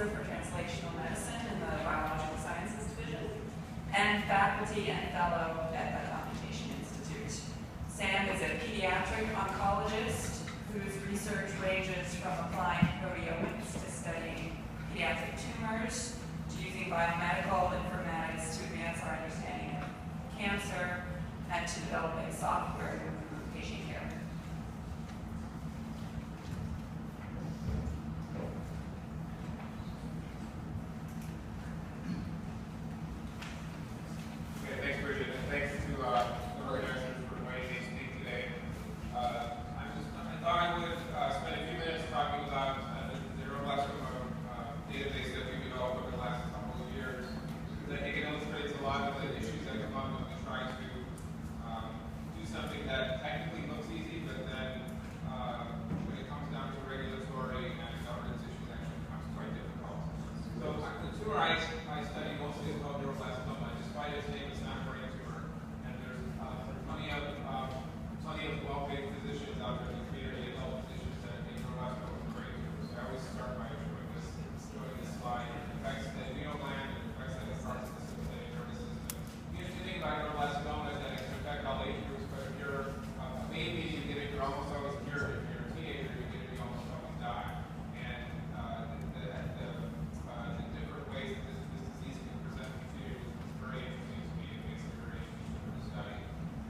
professor for translational medicine in the Biological Sciences Division, and faculty and fellow at the Computation Institute. Sam is a pediatric oncologist whose research ranges from applying proteomics to studying pediatric tumors, to using biomedical informatics to advance our understanding of cancer, and to developing software to improve patient care. Okay, thanks, Bridget, and thanks to the organizers for inviting me to speak today. I thought I would spend a few minutes talking about the neuroblastoma database that we developed over the last couple of years, because I think it illustrates a lot of the issues that come up when we try to do something that technically looks easy, but then when it comes down to regulatory and governance issues, actually becomes quite difficult. So the tumor I study mostly is called neuroblastoma. Despite its name, it's not a brain tumor, and there's plenty of well-paid physicians out there in the community, adult physicians that think neuroblastoma is a brain tumor. So I always start by showing this slide. It affects the adrenal gland, it affects other parts of the sympathetic nervous system. The interesting thing about neuroblastoma is that it can affect all age groups, but if you're a baby, you get it, you're almost always cured. If you're a teenager, you get it, you almost always die. And the different ways that this disease can present to you is very interesting to me. It makes it very interesting to study.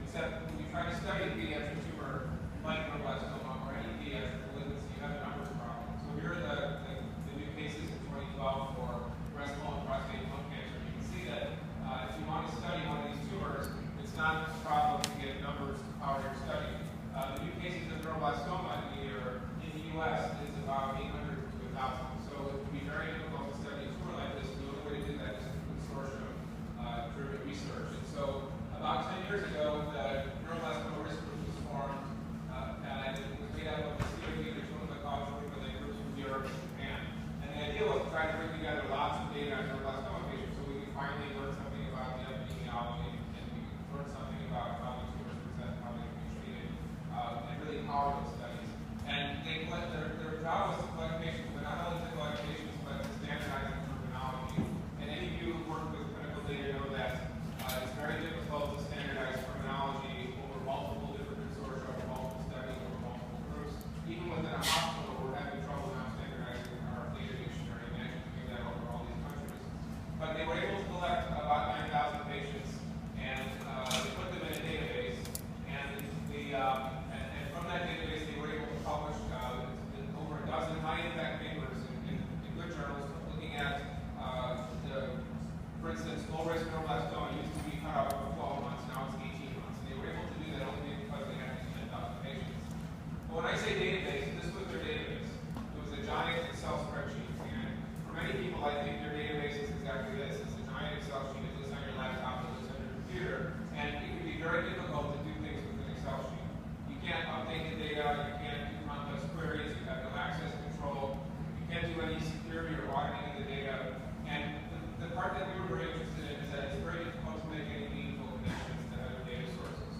Except when you try to study a pediatric tumor like neuroblastoma or any pediatric malignancy, you have a number of problems. So here are the new cases in 2012 for breast, colon, prostate, and lung cancer. You can see that if you want to study one of these tumors, it's not a problem to get numbers to power your study. The new cases of neuroblastoma in the U.S. is about 800 to 1,000. So it would be very difficult to study a tumor like this. The only way to do that is through consortium-driven research. And so about 10 years ago, the neuroblastoma risk group was formed, and it was made up of the COG, the Tumor Oncology Group, and then groups from Europe and Japan. And the idea was to try to bring together lots of data on neuroblastoma patients so we could finally learn something about the epidemiology, and we could learn something about how the tumors present, how they can be treated, and really power those studies. And their job was to collect patients, but not only to collect patients, but to standardize the terminology. And any of you who work with clinical data know that it's very difficult to standardize terminology over multiple different consortia, over multiple studies, over multiple groups. Even within a hospital, we're having trouble now standardizing our data dictionary. Imagine doing that over all these countries. But they were able to collect about 9,000 patients, and they put them in a database. And from that database, they were able to publish over a dozen high-impact papers in good journals looking at for instance, low-risk neuroblastoma used to be cut off over 12 months, now it's 18 months. And they were able to do that only because they had these 10,000 patients. But when I say database, this was their database. It was a giant Excel spreadsheet. And for many people, I think their database is exactly this. It's a giant Excel sheet. It lives on your laptop, it lives on your computer. And it can be very difficult to do things with an Excel sheet. You can't update the data, you can't do complex queries, you have no access control, you can't do any security or auditing of the data. And the part that we were very interested in is that it's very difficult to make any meaningful connections to other data sources.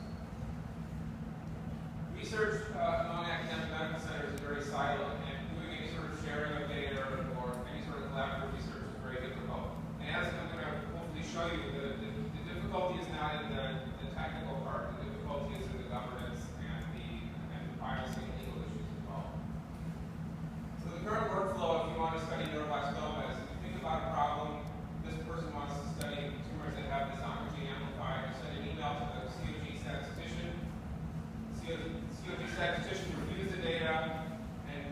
Research among academic medical centers is very siloed, and doing any sort of sharing of data or any sort of collaborative research is very difficult. And as I'm going to hopefully show you, the difficulty is not in the technical part, the difficulty is in the governance and the privacy and legal issues involved. So the current workflow, if you want to study neuroblastoma, is if you think about a problem, this person wants to study tumors that have this oncogene amplifier. You send an email to the COG statistician. COG statistician reviews the data and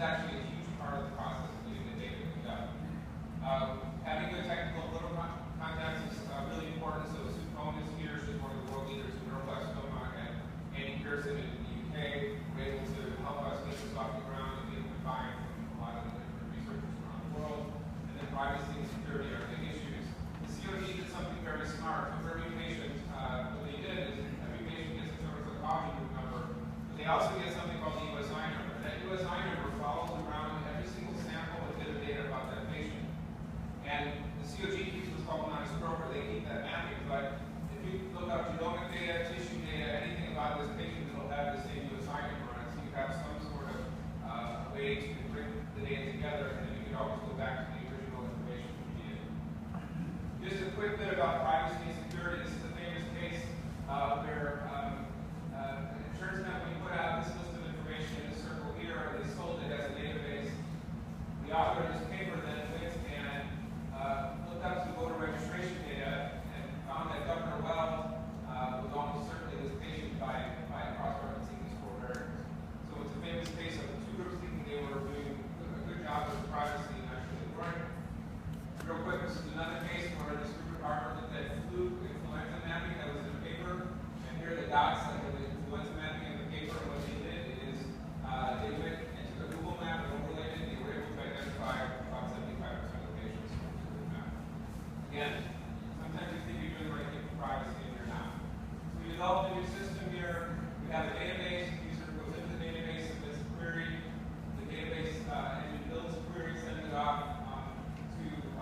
actually a huge part of the process of getting the data cleaned up. Having good technical and political contacts is really important. So Sue Cohen is here. She's one of the world leaders in neuroblastoma, and Andy Pearson in the UK were able to help us get this off the ground and get it defined from a lot of the different researchers around the world. And then privacy and security are big issues. The COG did something very smart. For every patient, what they did is every patient gets a sort of a coffee group number, but they also get something called the USI number. That USI number follows around every single sample and bit of data about that patient. And the COG keeps what's called non-stroker. They keep that mapping, but if you look up genomic data, tissue data, anything about this patient, it'll have the same USI number on it. So you have some sort of way to bring the data together, and then you can always go back to the original information you needed. Just a quick bit about privacy and security. This is a famous case where an insurance company put out this list of information in a circle here. They sold it as a database. The author of this paper then went and looked up some voter registration data and found that Governor Well was almost certainly this patient by cross-referencing these four variables. So it's a famous case of the two groups thinking they were doing a good job with privacy and actually weren't. Real quick, this is another case where this group at Harvard looked at flu influenza mapping that was in the paper, and here are the dots that were the influenza mapping in the paper. And what they did is they went and took a Google map and overlaid it, and they were able to identify about 75% of the patients from the Google map. Again, sometimes you think you're doing the right thing for privacy and you're not. So we developed a new system here. We have a database. The user goes into the database, submits a query. The database engine builds a query, sends it off to the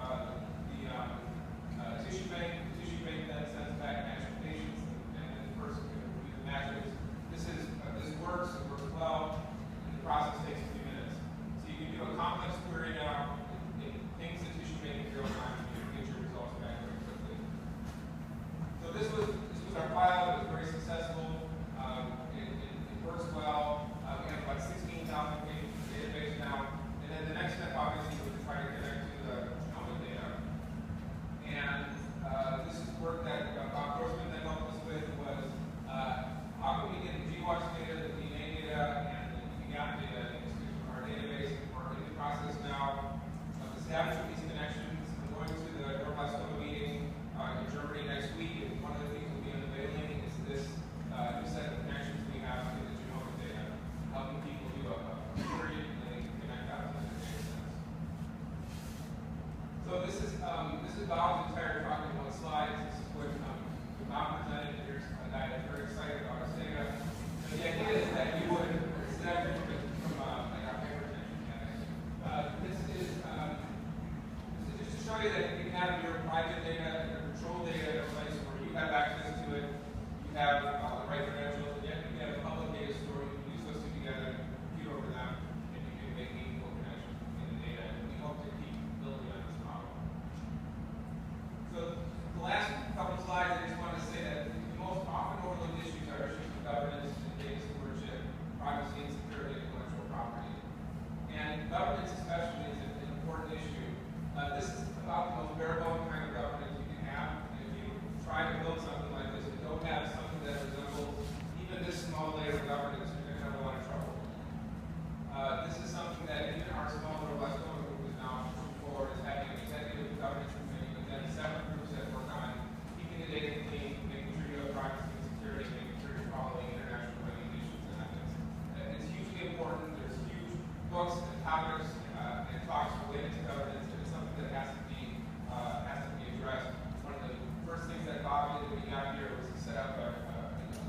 tissue bank. The tissue bank then sends back matched patients, and then the person can review the matches. This works. It works well, and the process takes a few minutes. So you can do a complex query now. It pings the tissue bank in real time, and you can get your results back very quickly. So this was our file. It was very successful. It works well. We have about 16,000 pages in the database now. And then the next step, obviously, was to try to connect to the genomic data. And this is work that Bob Grossman then helped us with was how can we get the GWAS data, the DNA data, and the gap data into our database. We're in the process now of establishing these connections. We're going to the neuroblastoma meeting in Germany next week, and one of the things we'll be unveiling is this new set of connections we have to the genomic data, helping people do a query and they can connect out to the data sets. So this is Bob's entire talk in one slide. This is what Bob presented. Here's a guy that's very excited about his data. And the idea is that you would, instead of from like our hypertension guys, this is just to show you that you have your private data and your control data in a place where you have access to it. You have the right credentials, and yet you have a public data store. You can use those two together, compute over them, and you can make meaningful connections in the data. And we hope to keep building on this model. So the last couple of slides, I just want to say that the most often overlooked issues are issues of governance and data stewardship, privacy and security, and intellectual property. And governance especially is an important issue. This is about the most bare bone kind of governance you can have. And if you try to build something like this and don't have something that resembles even this small layer of governance, you're going to have a lot of trouble. This is something that even our small neuroblastoma group is now pushing forward, is having an executive governance committee, but then 7 groups that work on keeping the data clean, making sure you have privacy and security, making sure you're following international regulations and ethics. It's hugely important. There's huge books and topics and talks related to governance, and it's something that has to be addressed. One of the first things that Bob did when he got here was to set up a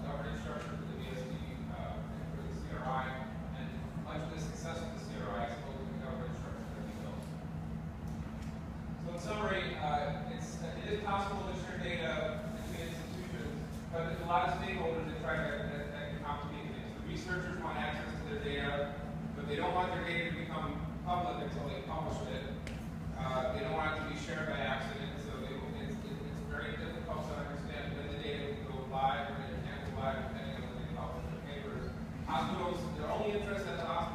governance structure for the VSD and for the CRI, and much of the success of the CRI is built in the governance structure that he built. So in summary, it is possible to share data between institutions, but there's a lot of stakeholders that can complicate things. The researchers want access to their data, but they don't want their data to become public until they publish it. They don't want it to be shared by accident, so it's very difficult to understand when the data can go live or it can't go live depending on when they publish their papers. Hospitals, their only interest at the hospital